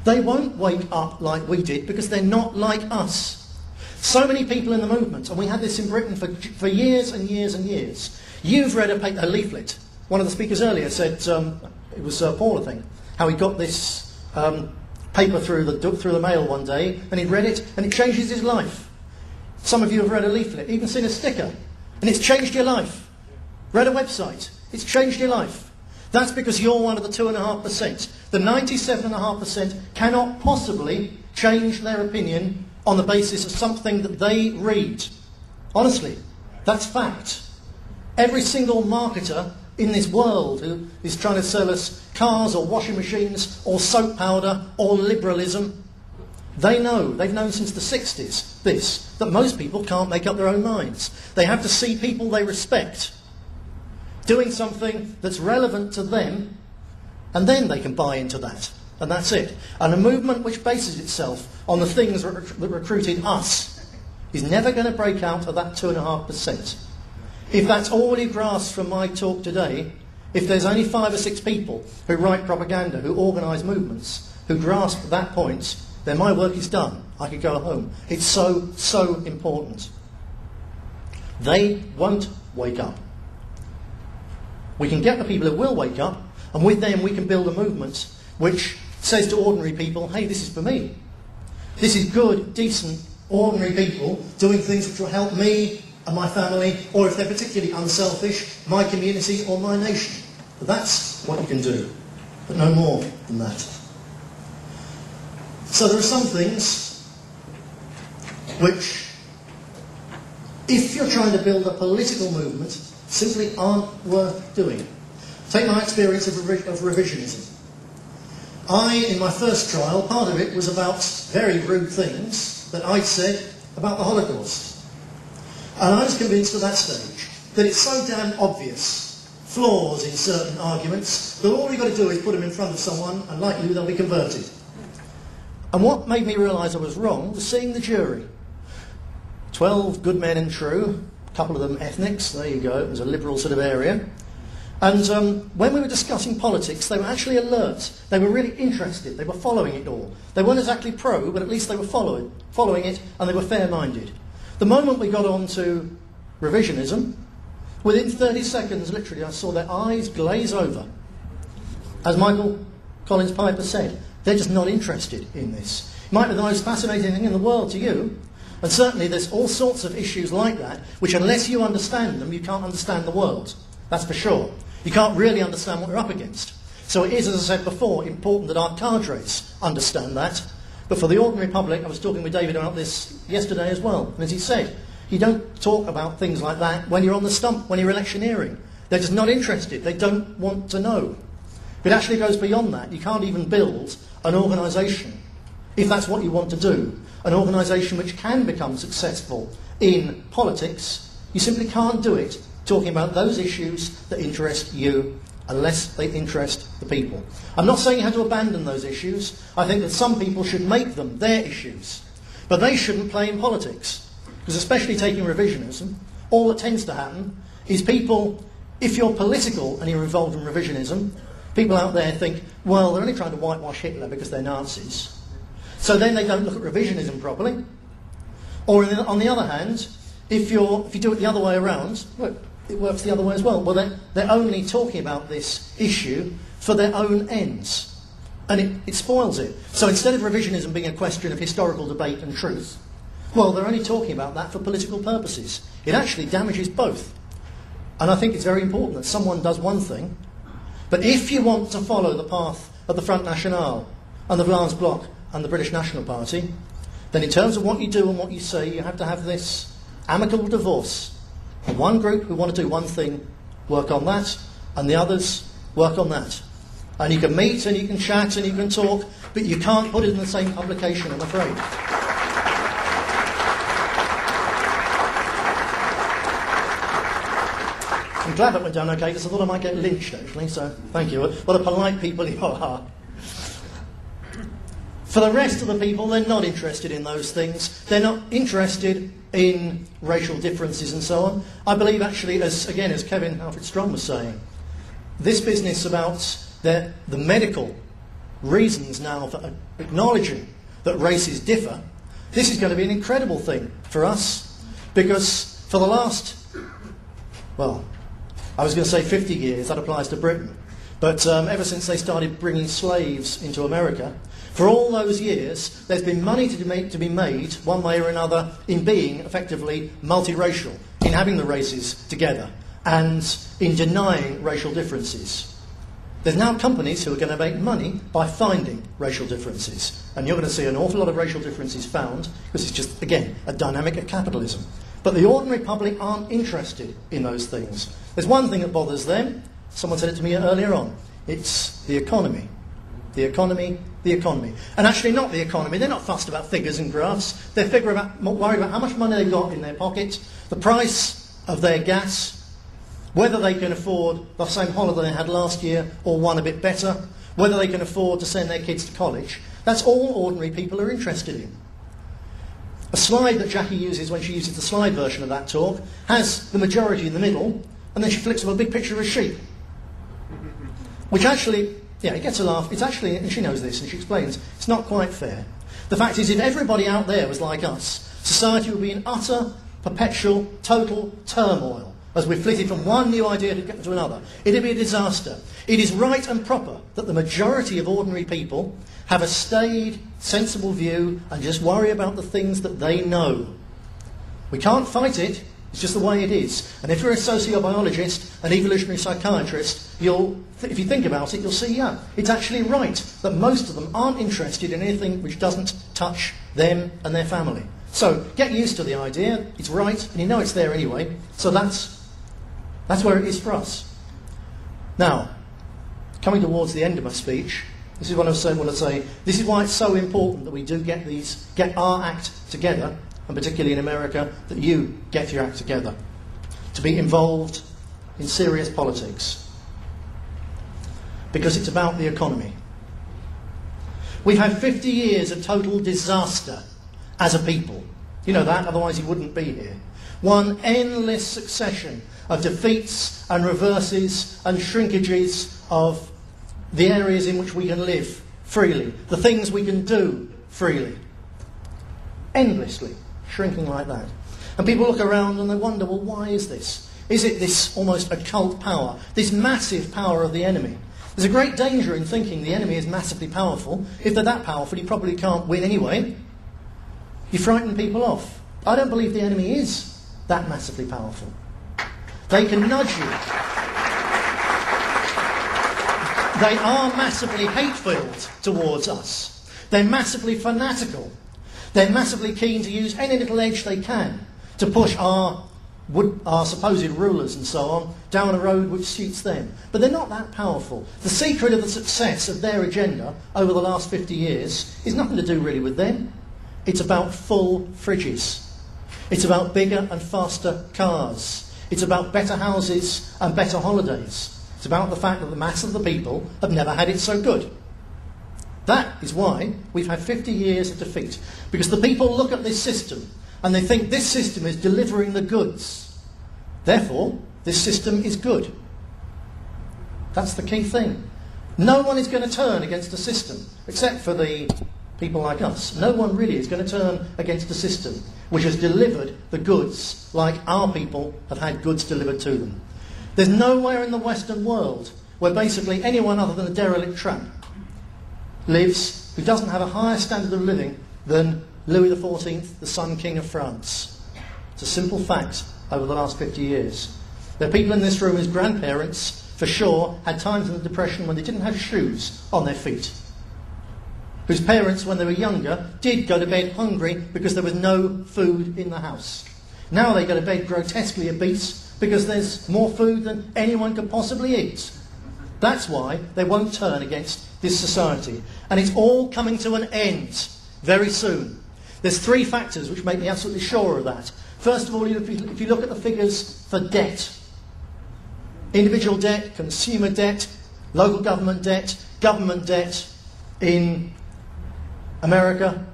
They won't wake up like we did because they're not like us. So many people in the movement, and we had this in Britain for years and years and years. You've read a leaflet. One of the speakers earlier said, it was Paul, I think, how he got this paper through the mail one day, and he'd read it, and it changes his life. Some of you have read a leaflet, even seen a sticker, and it's changed your life. Read a website, it's changed your life. That's because you're one of the 2.5%. The 97.5% cannot possibly change their opinion on the basis of something that they read. Honestly, that's fact. Every single marketer in this world who is trying to sell us cars or washing machines or soap powder or liberalism, they know, they've known since the 60s, that most people can't make up their own minds. They have to see people they respect doing something that's relevant to them, and then they can buy into that. And that's it. And a movement which bases itself on the things that recruited us is never going to break out of that 2.5%. If that's all you grasp from my talk today, if there's only 5 or 6 people who write propaganda, who organise movements, who grasp that point, then my work is done. I could go home. It's so, so important. They won't wake up. We can get the people who will wake up, and with them we can build a movement which says to ordinary people, hey, this is for me. This is good, decent, ordinary people doing things which will help me and my family, or if they're particularly unselfish, my community or my nation. But that's what you can do, but no more than that. So there are some things which, if you're trying to build a political movement, simply aren't worth doing. Take my experience of revisionism. In my first trial, part of it was about very rude things that I'd said about the Holocaust. And I was convinced at that stage that it's so damn obvious, flaws in certain arguments, that all you've got to do is put them in front of someone, and like you, they'll be converted. And what made me realise I was wrong was seeing the jury. 12 good men and true, a couple of them ethnics, there you go, it was a liberal sort of area. And when we were discussing politics, they were actually alert. They were really interested. They were following it all. They weren't exactly pro, but at least they were following it, and they were fair-minded. The moment we got on to revisionism, within 30 seconds, literally, I saw their eyes glaze over. As Michael Collins Piper said, they're just not interested in this. It might be the most fascinating thing in the world to you, and certainly there's all sorts of issues like that, which unless you understand them, you can't understand the world. That's for sure. You can't really understand what you're up against. So it is, as I said before, important that our cadres understand that. But for the ordinary public, I was talking with David about this yesterday as well, and as he said, you don't talk about things like that when you're on the stump, when you're electioneering. They're just not interested. They don't want to know. It actually goes beyond that. You can't even build an organisation, if that's what you want to do, an organisation which can become successful in politics. You simply can't do it talking about those issues that interest you unless they interest the people. I'm not saying you have to abandon those issues. I think that some people should make them their issues. But they shouldn't play in politics. Because especially taking revisionism, all that tends to happen is people, if you're political and you're involved in revisionism, people out there think, well, they're only trying to whitewash Hitler because they're Nazis. So then they don't look at revisionism properly. Or on the other hand, if you do it the other way around, look, it works the other way as well. Well, they're only talking about this issue for their own ends. And it spoils it. So instead of revisionism being a question of historical debate and truth, well, they're only talking about that for political purposes. It actually damages both. And I think it's very important that someone does one thing, but if you want to follow the path of the Front National and the Vlaams Bloc and the British National Party, then in terms of what you do and what you say, you have to have this amicable divorce. One group who want to do one thing, work on that, and the others work on that. And you can meet and you can chat and you can talk, but you can't put it in the same publication, I'm afraid. I'm glad that went down okay, because I thought I might get lynched, actually, so thank you. What a polite people you are. For the rest of the people, they're not interested in those things. They're not interested in racial differences and so on. I believe actually, as Kevin Alfred Strong was saying, this business about the medical reasons now for acknowledging that races differ, this is going to be an incredible thing for us, because for the last, well, I was going to say 50 years, that applies to Britain, but ever since they started bringing slaves into America, for all those years, there's been money to be made, one way or another, in being effectively multiracial, in having the races together, and in denying racial differences. There's now companies who are going to make money by finding racial differences. And you're going to see an awful lot of racial differences found, because it's just, again, a dynamic of capitalism. But the ordinary public aren't interested in those things. There's one thing that bothers them. Someone said it to me earlier on. It's the economy. The economy, the economy. And actually not the economy. They're not fussed about figures and graphs. They're worried about how much money they've got in their pocket, the price of their gas, whether they can afford the same holiday they had last year or one a bit better, whether they can afford to send their kids to college. That's all ordinary people are interested in. A slide that Jackie uses when she uses the slide version of that talk has the majority in the middle, and then she flicks up a big picture of a sheep. Which actually, yeah, it gets a laugh. It's actually, and she knows this, and she explains, it's not quite fair. The fact is, if everybody out there was like us, society would be in utter, perpetual, total turmoil as we flitted from one new idea to another. It'd be a disaster. It is right and proper that the majority of ordinary people have a staid, sensible view and just worry about the things that they know. We can't fight it. It's just the way it is. And if you're a sociobiologist, an evolutionary psychiatrist, if you think about it, you'll see, yeah, it's actually right that most of them aren't interested in anything which doesn't touch them and their family. So get used to the idea. It's right, and you know it's there anyway. So that's where it is for us. Now, coming towards the end of my speech, this is what I want to say. This is why it's so important that we do get our act together, and particularly in America, that you get your act together, to be involved in serious politics. Because it's about the economy. We've had 50 years of total disaster as a people. You know that, otherwise you wouldn't be here. One endless succession of defeats and reverses and shrinkages of the areas in which we can live freely, the things we can do freely. Endlessly shrinking like that. And people look around and they wonder, well, why is this? Is it this almost occult power, this massive power of the enemy? There's a great danger in thinking the enemy is massively powerful. If they're that powerful, you probably can't win anyway. You frighten people off. I don't believe the enemy is that massively powerful. They can nudge you. They are massively hate-filled towards us. They're massively fanatical. They're massively keen to use any little edge they can to push our supposed rulers and so on down a road which suits them. But they're not that powerful. The secret of the success of their agenda over the last 50 years is nothing to do really with them. It's about full fridges. It's about bigger and faster cars. It's about better houses and better holidays. It's about the fact that the mass of the people have never had it so good. That is why we've had 50 years of defeat. Because the people look at this system and they think this system is delivering the goods. Therefore, this system is good. That's the key thing. No one is going to turn against the system, except for the people like us. No one really is going to turn against a system which has delivered the goods like our people have had goods delivered to them. There's nowhere in the Western world where basically anyone other than a derelict tramp lives who doesn't have a higher standard of living than Louis XIV, the Sun King of France. It's a simple fact over the last 50 years. There are people in this room whose grandparents, for sure, had times in the Depression when they didn't have shoes on their feet. Whose parents, when they were younger, did go to bed hungry because there was no food in the house. Now they go to bed grotesquely obese because there's more food than anyone could possibly eat. That's why they won't turn against this society. And it's all coming to an end very soon. There's three factors which make me absolutely sure of that. First of all, if you look at the figures for debt, individual debt, consumer debt, local government debt in America,